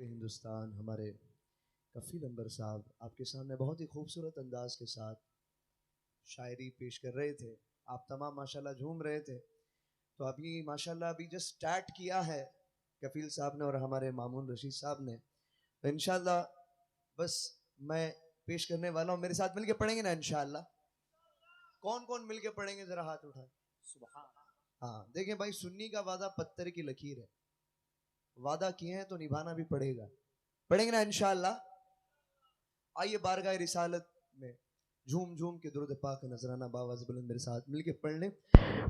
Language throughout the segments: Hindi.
हिंदुस्तान हमारे कफील अंबर साहब आपके सामने बहुत ही खूबसूरत अंदाज के साथ शायरी पेश कर रहे थे। आप तमाम माशाल्लाह झूम रहे थे। तो अभी माशाल्लाह अभी जस्ट स्टार्ट किया है कफील साहब ने और हमारे मामून रशीद साहब ने। तो इंशाल्लाह बस मैं पेश करने वाला हूँ। मेरे साथ मिलके पढ़ेंगे ना इंशाल्लाह? कौन कौन मिलके पढ़ेंगे जरा हाथ उठाए। सुभान। हाँ देखें भाई, सुन्नी का वादा पत्थर की लकीर है। वादा किए हैं तो निभाना भी पड़ेगा। पढ़ेंगे ना इंशाल्लाह? आइए बारगाह रिसालत में झूम झूम के दुरूद पाक नजराना बावाज़ बुलंद मेरे साथ मिलके पढ़ लें।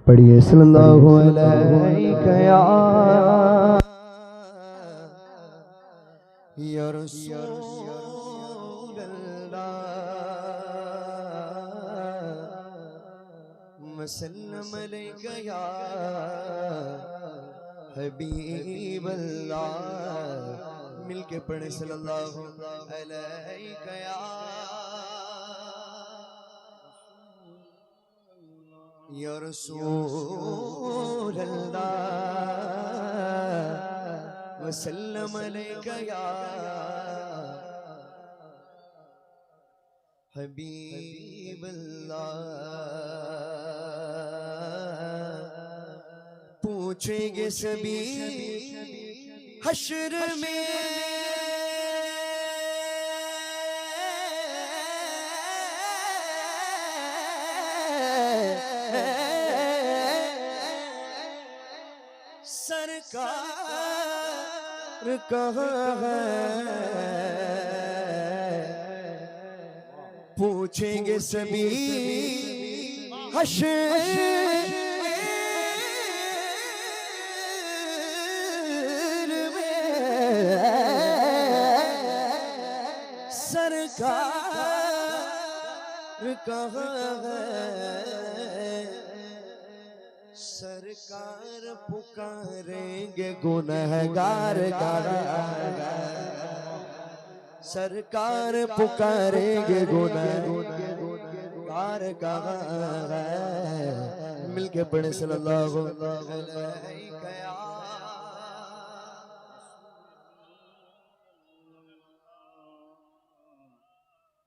पढ़िए सल्लल्लाहु अलैहि या रसूल अल्लाह वसल्लम अलैका या हबीब अल्लाह। मिलके पढ़े सल्लल्लाहु अलैहि या रसूल अल्लाह वसल्लम अलैका या हबीब अल्लाह। पूछेंगे सभी हश्र में सरकार कहाँ है। पूछेंगे सभी हश्र सरकार कहाँ है। सरकार पुकारेंगे गुनहगार कहाँ। सरकार पुकारेंगे गुनहगार कहाँ है। मिलके पढ़े सल्लल्लाहु अलैहि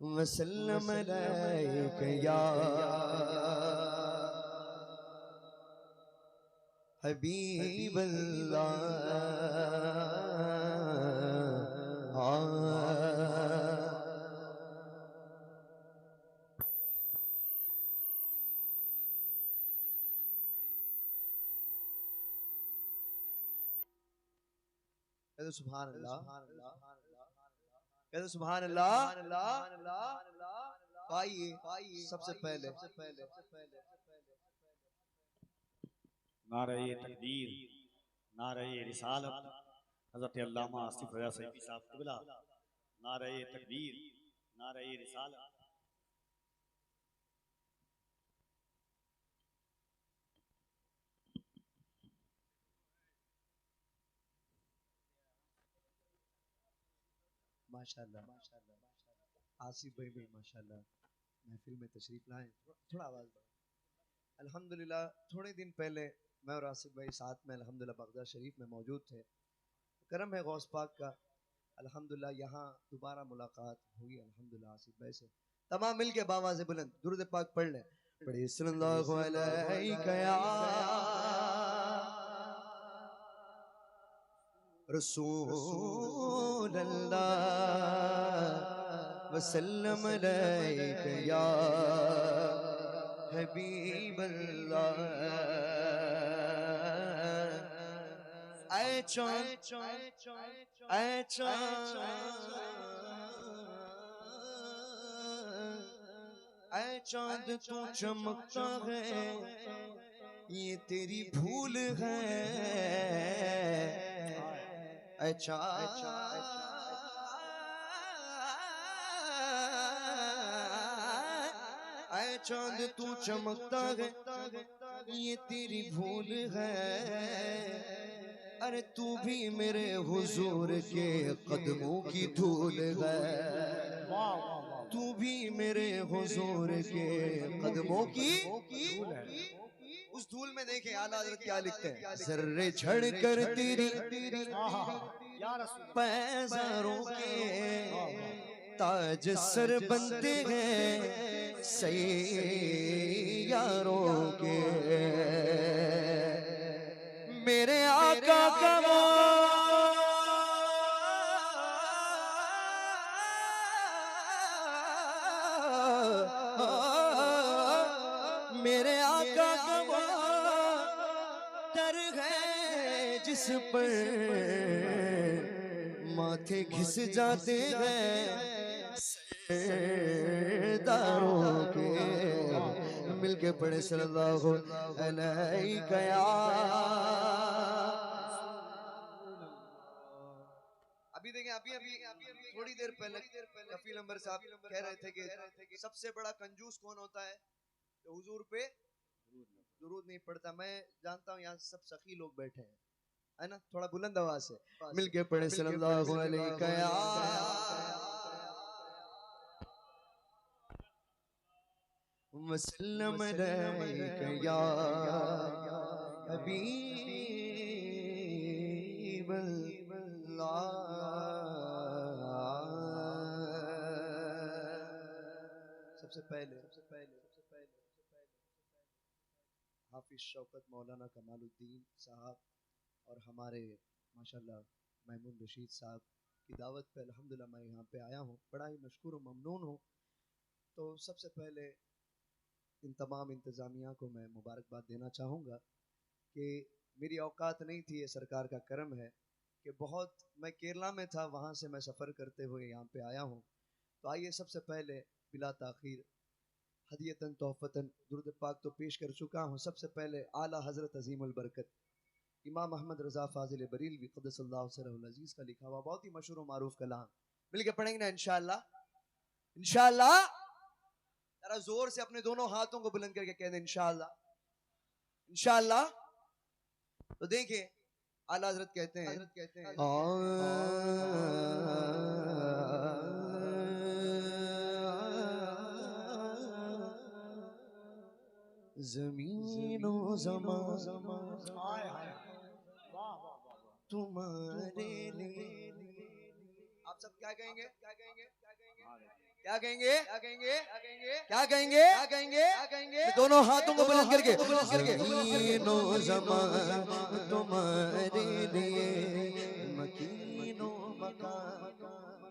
वसल्लम अलैका या हबीब अल्लाह। सुभान अल्लाह, सुभान अल्लाह। आइए सबसे पहले नारे तकदीर, नारे रिसालत, हज़रत अल्लामा आसिफ रज़ा सईदी साहब क़िबला। नारे तकदीर, नारे रिसालत। माशाल्लाह आसिफ भाई भी माशाल्लाह महफिल में तशरीफ लाए। थोड़ा आवाज बढ़ा। अल्हम्दुलिल्लाह थोड़े दिन पहले मैं और आसिफ भाई साथ में अल्हम्दुलिल्लाह बगदाद शरीफ में मौजूद थे। करम है गौस पाक का, अल्हम्दुलिल्लाह यहाँ दोबारा मुलाकात हुई अल्हम्दुलिल्लाह आसिफ भाई से। तमाम मिल के बावाज़ बुलंद दुरूद पाक पढ़ लें। पढ़िए सल्लल्लाहु अलैहि रसूल अल्लाह वसल्लम अलैका या हबीब अल्लाह। ऐ चाँद ऐ चाँद ऐ चाँद तू चमकता है, ये तेरी भूल है। ऐ चाँद ऐ चाँद तू चमकता है, ये तेरी भूल है। अरे तू भी मेरे हुजूर के कदमों की धूल है। तू भी मेरे हुजूर के कदमों की धूल है। उस धूल में देखे आला हज़रत क्या लिखते हैं। जर्रे झड़ कर तेरी पैजारों के ताज सर बनते हैं सैयारों के। मेरे आका का वो मेरे आका का वो दर है जिस पर माथे घिस जाते हैं सरदारों के। मिलके पढ़े सल्लल्लाहु अलैहि या। अभी देखें, अभी थोड़ी देर पहले कफील अंबर साहब कह रहे थे कि सबसे बड़ा कंजूस कौन होता है जो हुजूर पे दुरूद नहीं पड़ता। मैं जानता हूँ यहाँ सब सखी लोग बैठे हैं, है ना? थोड़ा बुलंद आवाज से मिलके पढ़े सल्लल्लाहु अलैहि या। वसल्लम अलैका या हबीबल्लाह। सबसे पहले हाफिज शौकत मौलाना कमालुद्दीन साहब और हमारे माशाल्लाह महमूद रशीद साहब की दावत पे अल्हम्दुलिल्लाह मैं यहाँ पे आया हूँ। बड़ा ही मशकूर और ममनून हूँ। तो सबसे पहले इन तमाम इंतज़ामिया को मैं मुबारकबाद देना चाहूँगा कि मेरी औकात नहीं थी, ये सरकार का करम है कि बहुत मैं केरला में था, वहाँ से मैं सफ़र करते हुए यहाँ पे आया हूँ। तो आइए सबसे पहले बिला ताख़ीर हदियतन तोहफ़तन दुरूद पाक तो पेश कर चुका हूँ। सबसे पहले आला हज़रत अज़ीमुल बरकत इमाम अहमद रज़ा फ़ाज़िल बरीलवी क़द्दसल्लाहु सिर्रहुल अज़ीज़ का लिखा हुआ बहुत ही मशहूर और मारूफ कलाम मिलके पढ़ेंगे ना इंशाअल्लाह। इंशाअल्लाह जरा जोर से अपने दोनों हाथों को बुलंद करके कह दें इंशाअल्लाह, इंशाअल्लाह। तो देखिए आला हज़रत कहते हैं ज़मीनो ज़मान तुम्हारे लिए। आप सब क्या कहेंगे? क्या कहेंगे? क्या कहेंगे? क्या कहेंगे? क्या कहेंगे? क्या कहेंगे? दोनों हाथों को बुलंद करके ज़मीनो ज़मान तुम्हारे लिए मकीनो मकान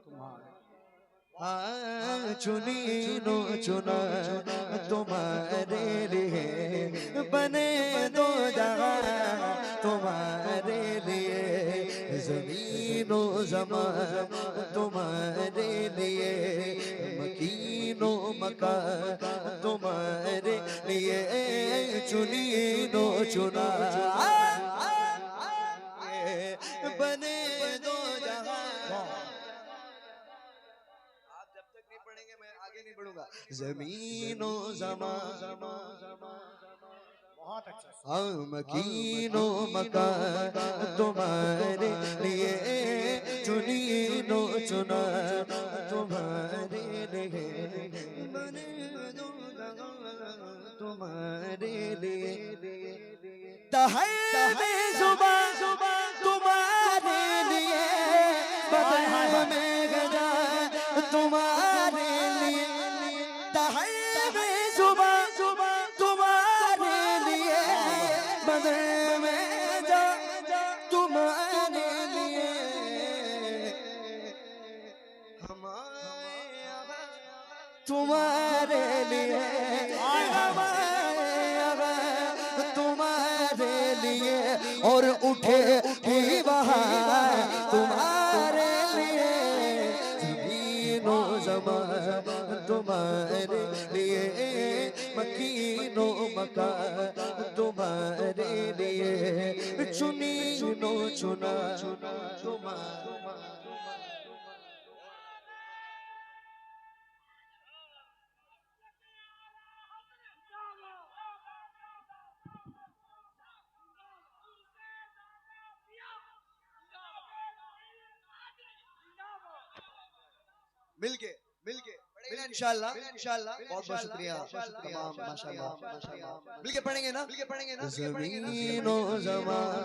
तुम्हारे। हाँ चुनीनो चुना तुम्हारे लिए बने दो जहां तुम्हारे लिए। ज़मीनो ज़मान तुम्हारे लिए मकीनो मकान तुम्हारे लिए चुनीनो चुना बने दो जहां। आप जब तक नहीं पढ़ेंगे मैं आगे नहीं बढ़ूंगा। ज़मीनो ज़मान बहुत अच्छा मकीनो मकान तुम्हारे लिए चुनीनो चुना तुम्हारे लिए बने दो तुम्हारे लिए। तहर में ज़ुबान तुम्हारे लिए बदन में गजा तुम्हारे लिए। तहर में ज़ुबान तुम्हारे लिए बदन में जा तुम्हारे लिए। तुम्हारे लिए तुम्हारे लिए और उठे ही बहार तुम्हारे लिए। ज़मीनो ज़मान तुम्हारे लिए मकीनो मकान तुम्हारे लिए चुनीनो चुना तुम्हारे। मिलके इंशाअल्लाह बहुत बहुत शुक्रिया तमाम माशाअल्लाह मिलके पढ़ेंगे ना। ज़मीनो ज़मान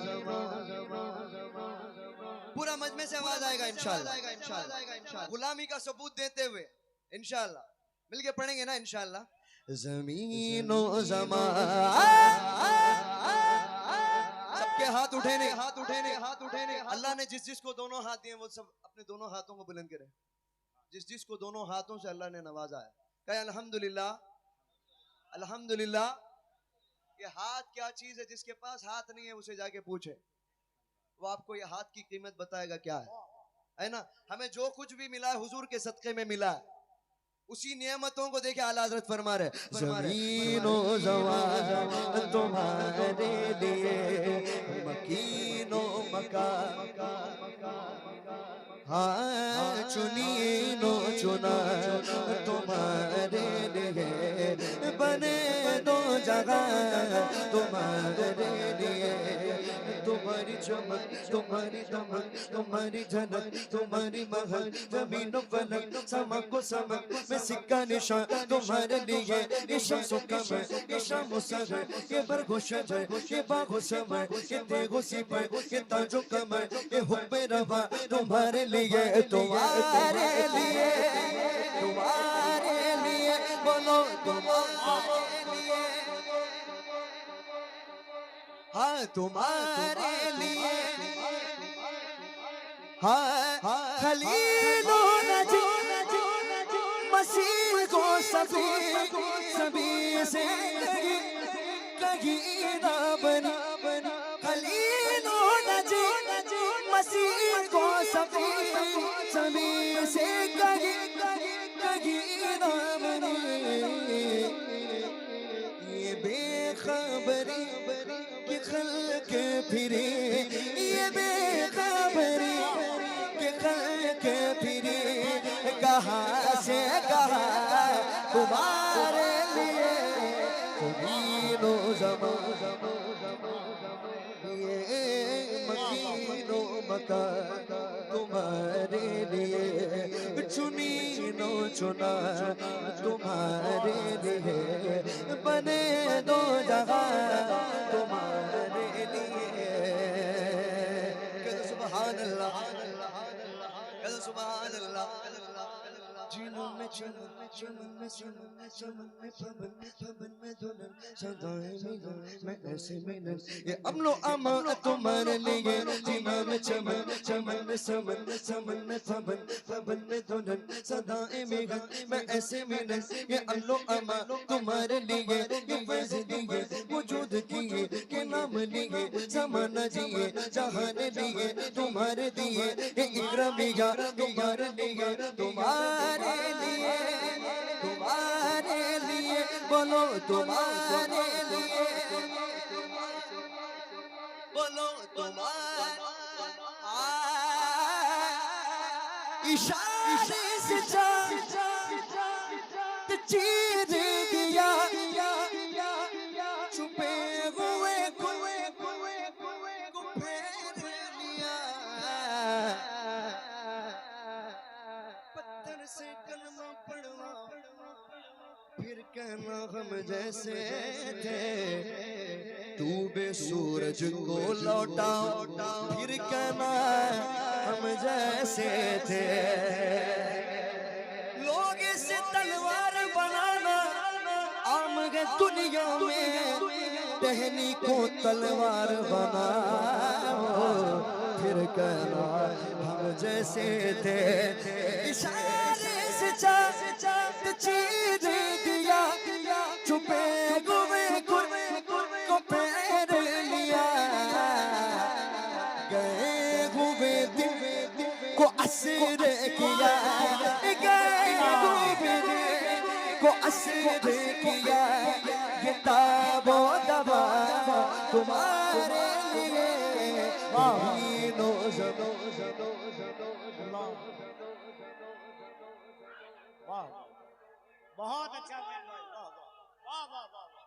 पूरा मजमे से आवाज आएगा इंशाल्लाह। गुलामी का सबूत देते हुए इंशाल्लाह मिलके पढ़ेंगे ना इंशाल्लाह। ज़मीनो ज़मान सबके हाथ उठे ने, हाथ उठे ने, हाथ उठे ने। अल्लाह ने जिस जिसको दोनों हाथ दिए वो सब अपने दोनों हाथों को बुलंद करें। जिस जिसको दोनों हाथों से अल्लाह ने नवाजा है कहे अल्हम्दुलिल्लाह, अल्हम्दुलिल्लाह। ये हाथ क्या चीज है? जिसके पास हाथ नहीं है उसे जाके पूछे, वो आपको ये हाथ की कीमत बताएगा क्या है ना। हमें जो कुछ भी मिला है हुजूर के सदक़े में मिला है। उसी नियमतों को देखे आला हज़रत फरमा रहे ज़मीनो ज़वान तुम्हारे लिए मकीनो मकान, हाँ चुनीनो चुना तुम्हारे लिए, बने दो जगह तुम्हारे लिए। तुम्हारी चमक, तुम्हारी दमक, तुम्हारी झलक, तुम्हारी महक, जमीनो फलक, समक को समक में सिक्का निशान तुम्हारे लिए। ये शम्सो कमर, ये शामो सहर, ये बरगो शजर, ये बागो समर, ये तेगो सिपर, ये ताजो कमर, ये हुक्मे रवा तुम्हारे लिए, तुम्हारे लिए, तुम्हारे लिए, बोलो तुम्हारे लिए, हाँ तुम्हारे लिए, हाँ खलीलो नजी मसीह को सभी से कहीं ना बनी, खलीलो नजी मसीह को सभी से कहीं ना बनी। ये बेखबरी कि खल्क फिरे, ये बेखबरी कि खल्क फिरे, कहाँ से कहाँ तुम्हारे लिए। ज़मीनो ज़मान ये मकीनो मकान तुम्हारे लिए, चुनीनो चुना तुम्हारे लिए, बने दो जगह तुम्हारे लिए। सुभान अल्लाह, सुभान अल्लाह। जीनों में चमन में चमन में चमन में चमन में पवन में पवन में दुल्हन सदाएं मिलन मैं ऐसे मिलन। ये अमनो अमान तुम्हारे लिए, जीना में चमन चमन में समन समन में पवन पवन में दुल्हन सदाएं मिलन मैं ऐसे मिलन। ये अमनो अमान तुम्हारे लिए, ये फैज़ दिए वजूद किए के नाम लिए, ज़माना जिए जहान लिए तुम्हारे दिए। ये इकरामिया तुम्हारे लिए, तुम्हारे लिए, तुम्हारे लिए, बोलो तुम्हारे लिए, बोलो तुम्हारे। इशारे से चीर दिया छुपे हुए को फेर लिया, पत्थर से कलमा पढ़वा फिर कहना हम जैसे थे, डूबे सूरज को लौटा फिर कहना हम जैसे थे। लोग इसे तलवार बनाना आम है दुनिया में, टहनी को तलवार बनाओ फिर कहना हम जैसे थे। इशारे से चीर दिया छुपे हुए को फेर लिया, गए हुए दिल को असर किया, गए हुए दिल को असर किया। ये ताबो दबा तुम्हारे लिए, ज़मीनो वाह बहुत अच्छा वाह वाह वाह वाह वाह।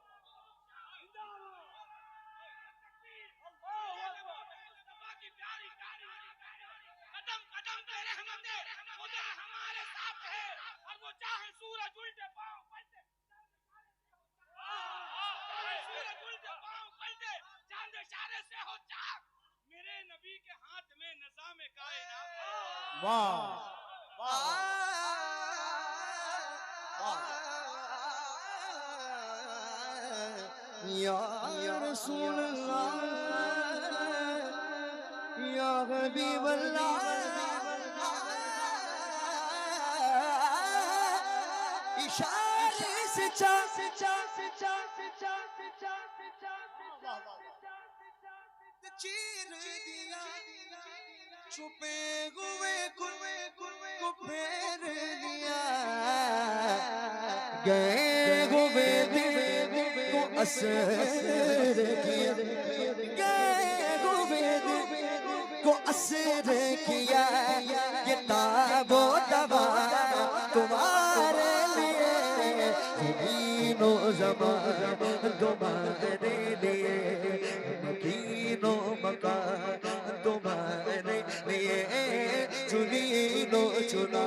कदम कदम पे रहमत है, खुदा हमारे साथ है, और वो चाहे सूरज उल्टे पांव पलटे, सूरज उल्टे पांव पलटे, चांद इशारे से हो चाक। मेरे नबी के हाथ में निज़ाम या रसूल अल्लाह या हबीब अल्लाह इशारे से चीर दिया छुपे हुए को फेर दिया गए हुए को असर किया गए हुए को असर किया ये ताबो दवा तुम्हारे लिए ज़मीनो ज़मान तुम्हारे लिए मकीनो मकान तुम्हारे लिए चुनीनो चुना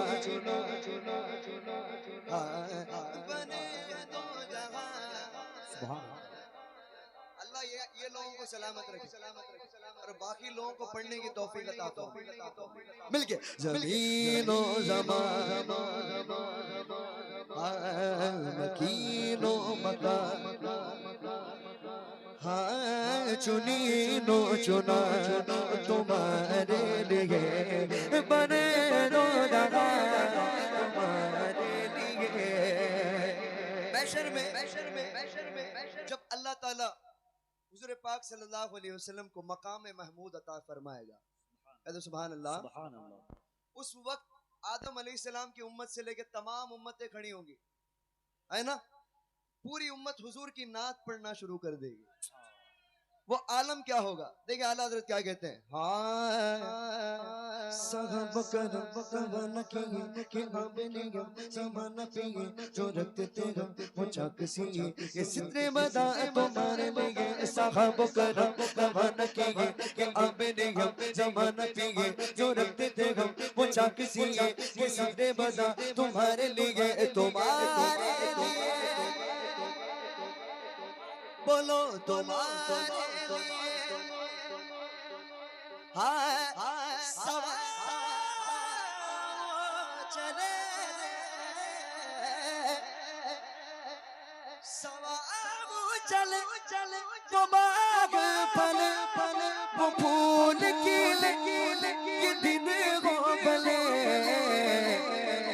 बने दो जहां। अल्लाह ये लोगों को सलामत रखे और बाकी लोगों को पढ़ने की तौफीक अता फरमाए मिलके ज़मीनो ज़मान मकीनो मकान हाँ चुनीनो चुना तुम्हारे लिए बने दो जहां तुम्हारे लिए। महशर में जब अल्लाह ताला हुज़ूर पाक सल्लल्लाहु अलैहि वसल्लम को मकाम महमूद अता फरमाएगा, कहते सुभान अल्लाह, उस वक्त आदम अलैहिस्सलाम की उम्मत से लेकर तमाम उम्मतें खड़ी होंगी, है ना, पूरी उम्मत हुजूर की नात पढ़ना शुरू कर देगी। वो आलम क्या होगा, देखिए आला हज़रत क्या कहते हैं, हाँ साहब करम कि हमने ज़माना पे जो रखते थे हम वो चौकसी ये सितरे बदा तुम्हारे लिए साहब करम कि हमने ज़माना पे जो रखते थे हम वो चौकसी ये सितरे बदा तुम्हारे लिए तुम्हारे लिए बोलो तुम्हारे हाँ सवा चले सवा चले वो बाग फल वो फूल की दिन हो भले।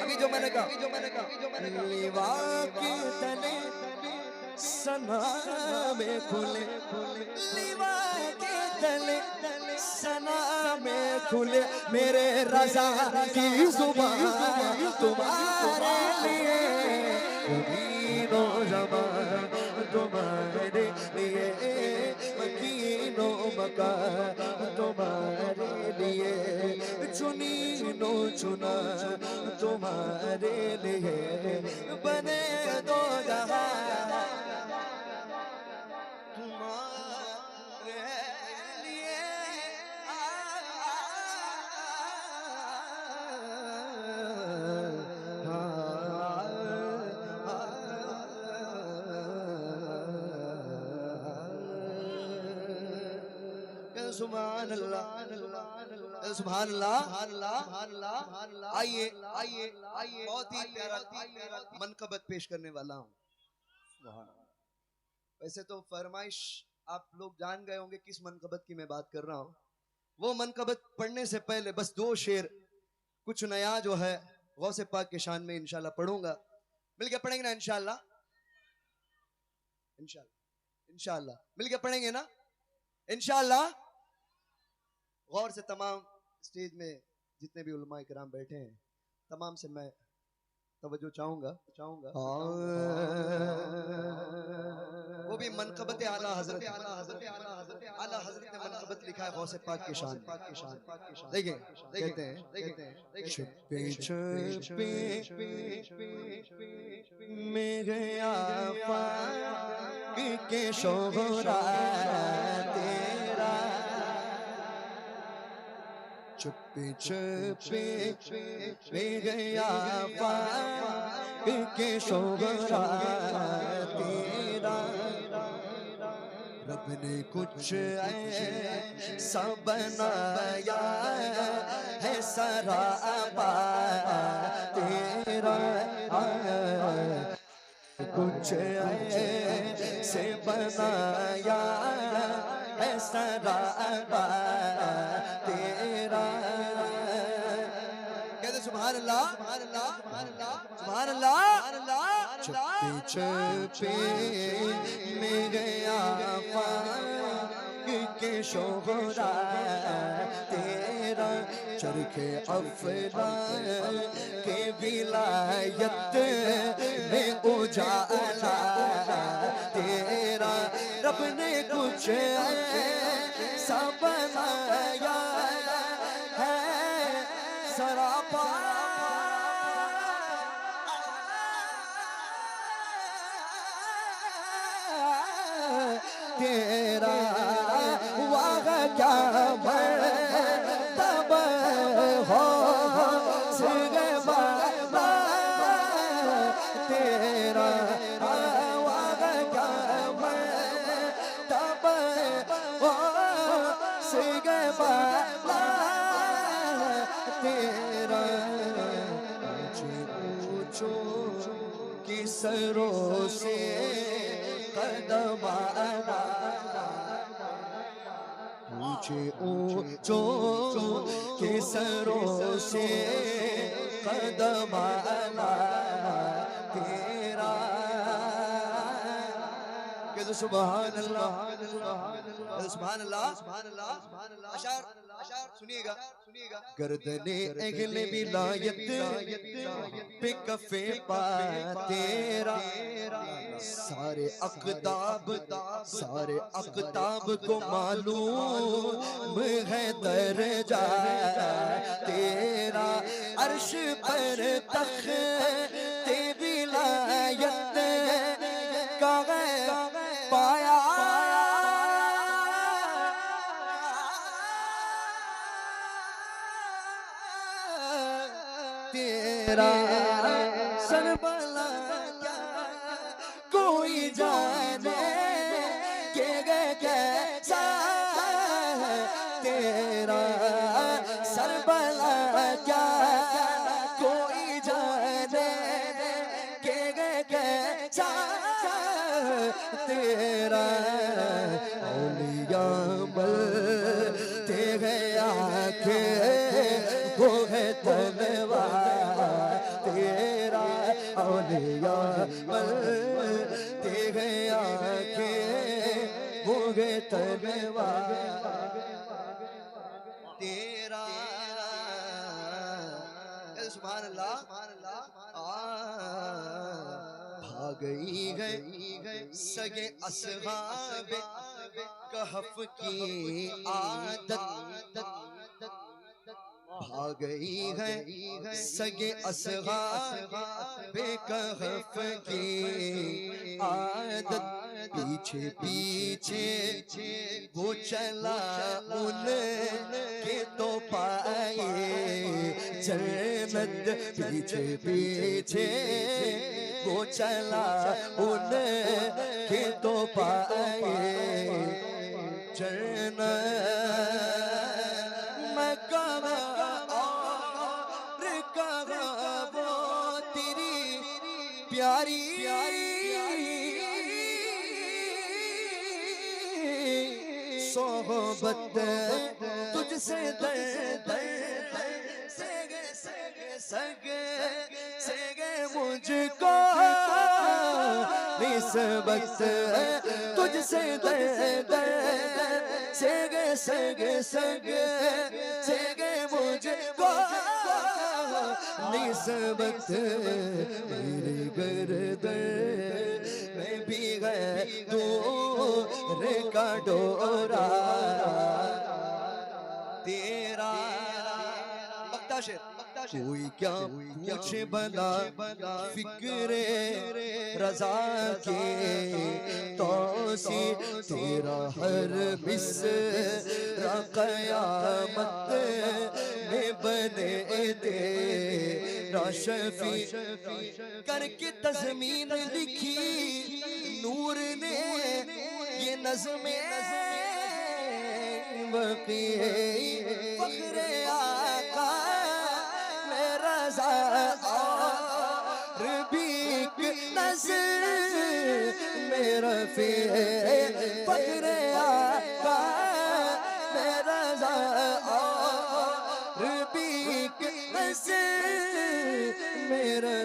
अभी जो मैंने कहा लीवा के तले सना में खुले लीवा के तले सना में खुले मेरे रज़ा की ज़ुबान तुम्हारे लिए मकीनो ज़मान तुम्हारे लिए मकीनो मकान तुम्हारे लिए चुनीनो चुना तुम्हारे लिए बने दो जहां सुभान अल्लाह सुभान अल्लाह। आइए बहुत ही प्यारा मनकबत पेश करने वाला हूँ। वैसे तो फरमाइश आप लोग जान गए होंगे किस मनकबत की मैं बात कर रहा हूँ। वो मनकबत पढ़ने से पहले बस दो शेर कुछ नया जो है गौसे पाक के शान में इंशाल्लाह पढ़ूंगा। मिलके पढ़ेंगे ना इंशाल्लाह, इंशाल्लाह मिलके पढ़ेंगे ना इंशाल्लाह। गौर से तमाम स्टेज में जितने भी उलमा इकराम बैठे हैं तमाम से मैं तवज्जो चाहूंगा। वो भी मनकबत आला हजरत ने मनकबत लिखा है गौसे पाक के शान। देखिए कहते हैं छुपे मेरे आका के शोहरा तेरा चुपे गया पाक के शोहरा तेरा रब ने कुछ ऐसा बनाया है सरापा तेरा, कुछ ऐसे बनाया है सरापा तेरा। कहते सुभान अल्लाह, सुभान अल्लाह, सुभान अल्लाह, सुभान अल्लाह। चुप्पे चुप्पे में गया के शोहरा तेरा, चरखे अफरा के विलायत में उजाला तेरा। रब ने कुछ ऐसा बनाया है सरापा तेरा। वाह क्या तब हो सिगे बाबा तेरा। वाह क्या तब हो सिगे बाबा तेरा। ऊंचो की सरों से कदम आना, ऊंचे ऊंचों के सरों से कदम आना तेरा। कहते सुभान अल्लाह, सुभान अल्लाह, सुभान अल्लाह। अशार सुनिएगा, सुनिएगा। गर्दने अगले विलायत पे कफे पा तेरा, सारे अक़ताब को मालूम है दर्जा तेरा। अर्श पर तख्ते विलायत का पाया तेरा। सरबला क्या कोई जाने के कैसा तेरा। सरबला क्या कोई जाने के कैसा तेरा। औलिया मलते गया के वो है तलवार तेरा। औलिया मलते गया के वो है तलवार तेरा। सुभान अल्लाह, सुभान अल्लाह। भाग गई है सगे असहाब कहफ की आदत, भाग गई है सगे असहाब कहफ की आदत। पीछे पीछे वो चला उनके तो पाए जन्नत, पीछे पीछे वो चला उनके तो पाए जन्नत। प्यारी सोहबत तुझसे सगे मुझको निस्बत तुझसे सगे मुझको निस्बत। मेरे गर्दन में भी है दूर का डोरा तेरा। बख्ताशेर कोई क्या पूछे भला फिक्रे रजा के तौसी तेरा हर मिसरा क़यामत में बने तेरा शफी। करके तज़मीन लिखी नूर ने ये नज़्मे वक़ी फ़ख्रे आका मेरा और भी नज़र मेरा फ़ख्रे आका मेरा और भी नज़र मेरा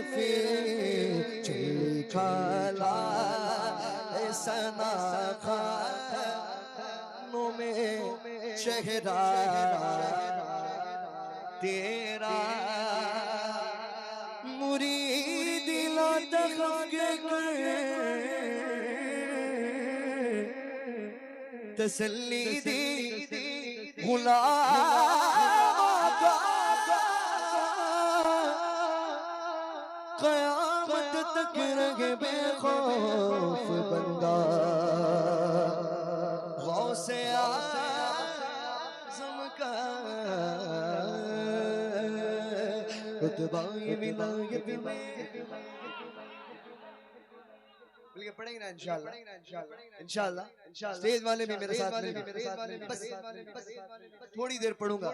चली खाला सना खानों में चेहरा तेरा मुरीद ला तसल्ली दी गुलाम क़यामत तक रहे बेखौफ बंदा गौसे आज़म का रुतबा ये विलायत में मिलके पढ़ेंगे ना इंशाल्लाह इंशाल्लाह स्टेज वाले भी मेरे साथ बस थोड़ी देर पढ़ूंगा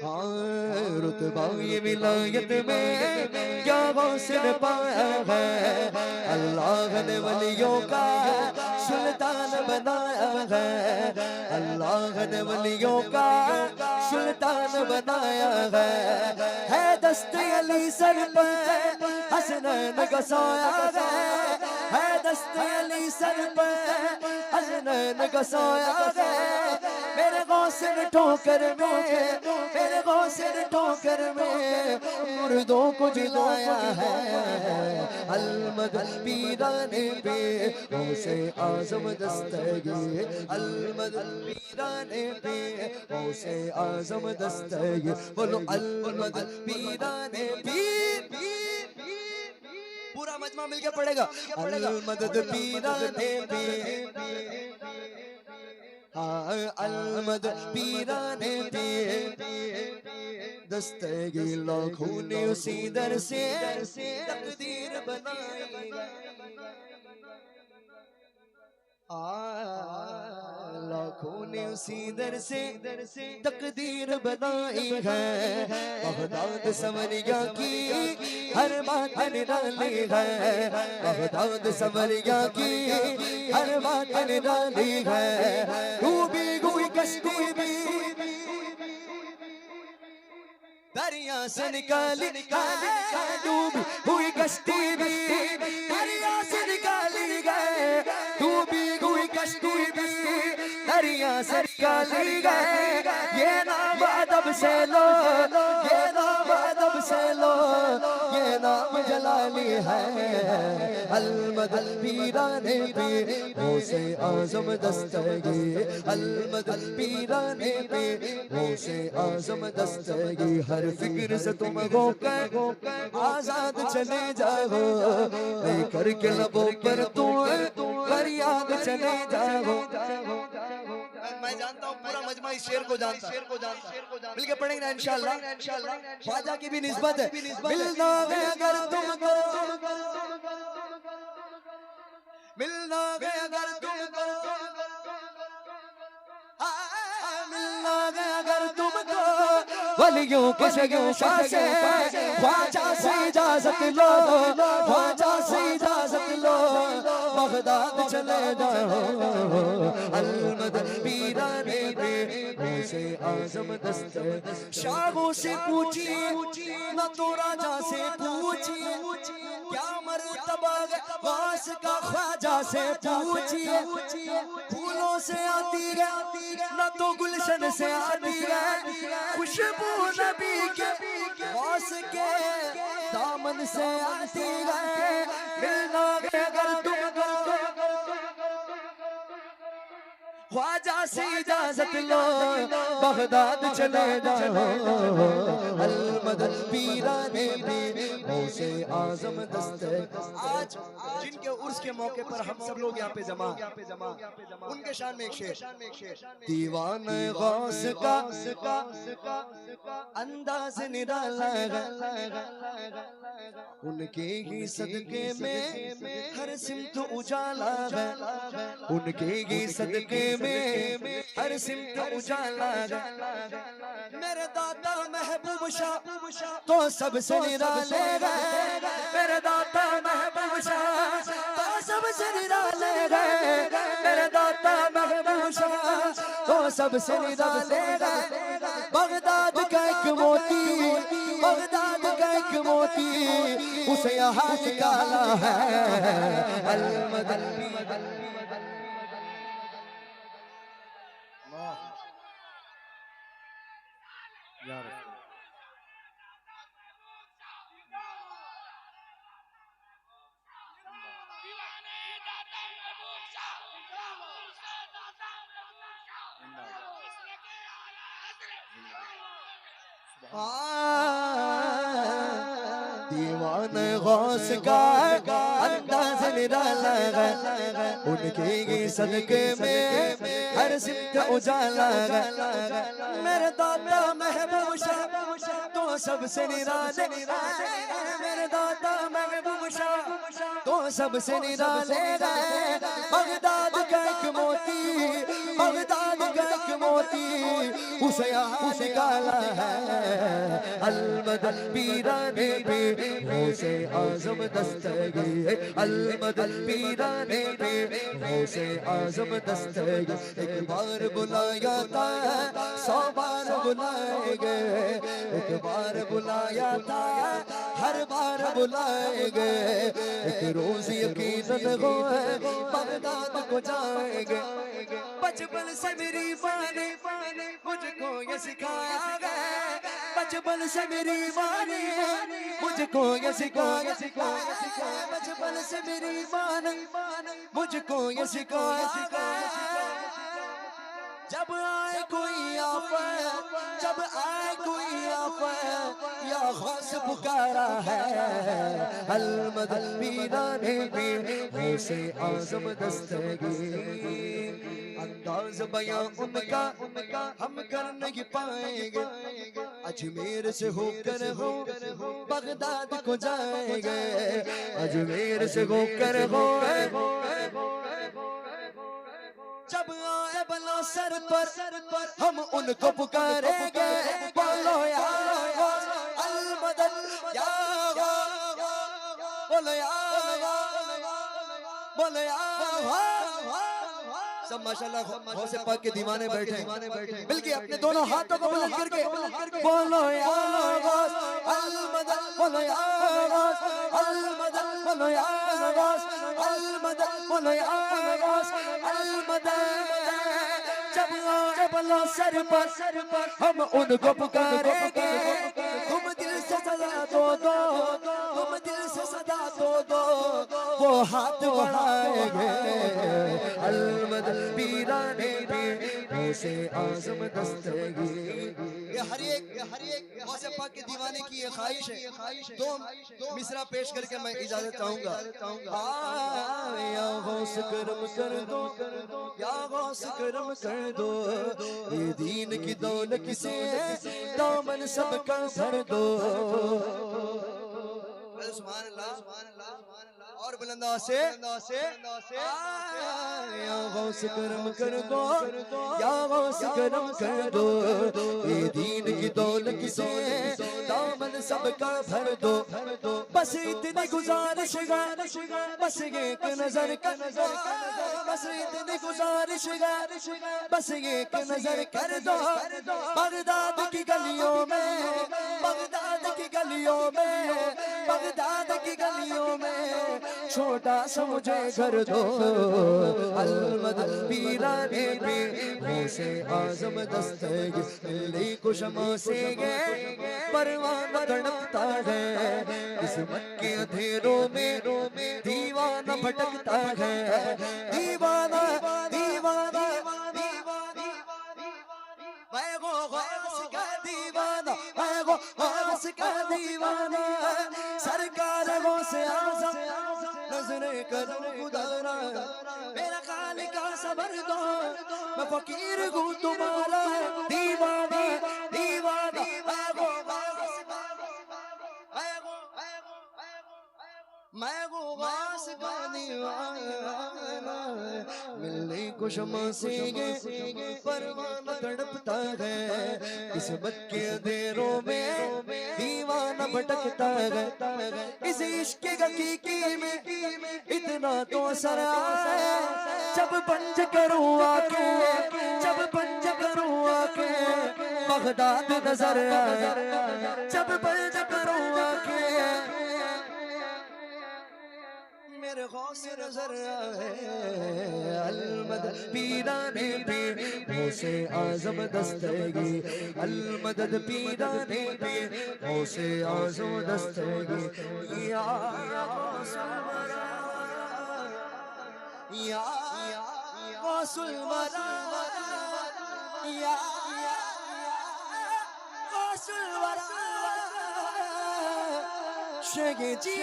हाँ रुतबा ये विलायत में क्या गौसिन पाया है अल्लाह ने वलियों का सुल्तान बनाया है अल्लाह ने वलियों का सुल्तान बनाया है दस्ते अली सर पर हसनैन का सोया है दस्ते अली सर पर हसनैन का सोया है मेरे गौसिन ठोकर में मेरे गौसिन ठोकर में मुर्दों को जिलाया है अलमद पीराने पे गौसे आज़म दस्तगीर अलमद पीराने पे गौसे आज़म दस्तगीर बोलो अलमद पीराने पीर पूरा मजमा मिलके पड़ेगा अलमदद पीराने पे हाँ अलमद पीराने पे दस्तगीर लाखों ने उसी दर से तकदीर बनाई लाखों ने उसी दर से तकदीर बनाई है बगदाद संवरिया की हर बात निराली है बगदाद संवरिया की हर बात निराली है डूबी हुई कश्ती भी दरिया से निकाली डूबी हुई कश्ती भी दरिया से निकाली गए डूबी हुई कश्ती भी दरिया से निकाली गए ये नाम अदब से लो ये नाम अदब से लो ये नाम जलाली है अलमद पीराने पे गौसे आज़म दस्तगीर अलमद पीराने पे गौसे आज़म दस्तगीर हर फिक्र से तुम होकर आजाद चले जाओ लेकर के लबों पर तुम फरियाद चले जाओ मैं जानता हूँ पूरा मजमा इस शेर को जानता मिलके पढ़ेंगे ना इंशाल्लाह ख्वाजा की भी निस्बत है मिलना है अगर तुमको मिलना है अगर तुमको मिलना है अगर तुमको वलियों के शगुफा से ख्वाजा से इजाजत लो ख्वाजा से इजाजत लो बगदाद चले जाओ अलमद पीराने पे गौसे आज़म दस्तगीर शाहों से पूछी न तो राजा से पूछी क्या मर्तबा गौस का ख्वाजा से पूछिए फूलों से आती है न तो गुलशन से आती है खुशबू नबी के गौस के दामन से आती है मिलना अगर तुमको ख्वाजा से इजाजत लो, बगदाद चले जाओ। अलमदद पीराने गौसे आजम दस्ते। आज जिनके उर्स के मौके पर हम सब लोग यहाँ पे जमा, उनके शान में एक शेर। दीवाने गौस का अंदाज निराला है, उनके ही सदके में हर सिमत उजाला है, उनके ही सदके में हर सिमत उजाला है। मेरे दाता महबूब शाह तो सबसे निराले है, मेरे दाता महबूब शाह तो सबसे निराले है, मेरे दाता महबूब शाह तो सबसे निराले है। बगदाद का एक मोती, बगदाद का एक मोती उसे यहाँ निकाला है। अलमदद दीवाने दाता महबूब शाह, उनसे दाता महबूब शाह, इसने के आला हज़रत। दीवाने गौस का अंदाज निराला है, उनके ही सदके में हर सिमत उजाला है। मेरे दाता महबूब शाह तो सबसे निराले, मेरे दाता महबूब शाह तो सबसे निराले है। बगदाद का एक मोती, बगदाद का एक मोती उसे यहाँ निकाला है। अलमदद पीराने पे गौसे आजम दस्तगीर, अलमदद पीराने पे गौसे आजम दस्तगीर। एक बार बुलाया था 100 बार बुलाएंगे, एक बार बुलाया था हर बार बुलाएंगे। एक रोज यकीनन हो बगदाद को जाएंगे। बचपन से मेरी माँ ने मुझको ये सिखाया है, बचपन से मेरी माँ ने मुझको ये सिखाया, बचपन से मेरी माँ ने मुझको ये सिखाया। जब आए कोई आफत, जब आए कोई आफत, या गौस पुकारा है। अलमदद पीराने पे गौसे आजम दस्तगीर। अंदाज बयां उनका हम कर नहीं पाएंगे, अजमेर से होकर हो बगदाद को जाएंगे, अजमेर से होकर हो। जब आए बला सर पर हम उनको पुकारेंगे। बोलो या अलमदद, या बोलो या, बोलो या। सब माशाल्लाह गौसे पाक के दीवाने बैठे, बल्कि अपने दोनों हाथों को बुलंद करके बोलो या अलमदद, बोलो या अलमदद, बोलो या अलमदद, बोलो या अलमदद। जब आए बला सर पर हम उनको पुकारेंगे। तुम दिल से सदा दो, तुम दिल से सदा दो, वो हाथ बढ़ाएंगे। अलमदद पीराने पे गौसे आजम दस्तगीर। ये हर एक गौसे पाक के दीवाने की ये ख्वाहिश है। दो मिसरा पेश करके मैं इजाजत चाहूंगा। या गौस करम कर दो, या गौस करम कर दो, ये दीन की दौलत से दामन सबका भर दो। सुभान अल्लाह, और बुलंदा से या गौस करम कर दो, या गौस करम कर दो, ये दीन की दौलत से दामन सबका भर दो। बस इतनी गुजारिश है, बस एक नजर कर दो, बस इतनी गुजारिश है, बस एक नजर कर दो। बगदाद की गलियों में, बगदाद की गलियों में, बगदाद की गलियों में छोटा सा मुझे घर दो। अलमदद पीराने पे गौसे आजम दस्तगीर। को शमा से परवाना तड़पता है, किस्मत के अंधेरों में दीवाना भटकता है। दीवाना दीवाना दीवाना गौस का दीवाना सरकार गौस आज़म नजरे करम खुदारा मेरा खालिका सबर दो मैं फकीर हूँ तुम्हारा दीवाना दीवाना मैं वो गौस का दीवाना मिलने को शमा से परवाना तड़पता है किस्मत के अंधेरों में दीवाना भटकता है इस इश्क हकीकी में इतना तो असर आया जब पंज करूँ आके जब पंज करूँ आके बगदाद नजर आया जब पंज करूँ आके मेरे गौस नजर आए अलमदद पीराने पीर गौसे आज़म दस्तगी अलमदद पीराने पीर गौसे आज़म दस्तगी या गौसुल वरा या गौसुल वरा या गौसुल वरा शेगे जी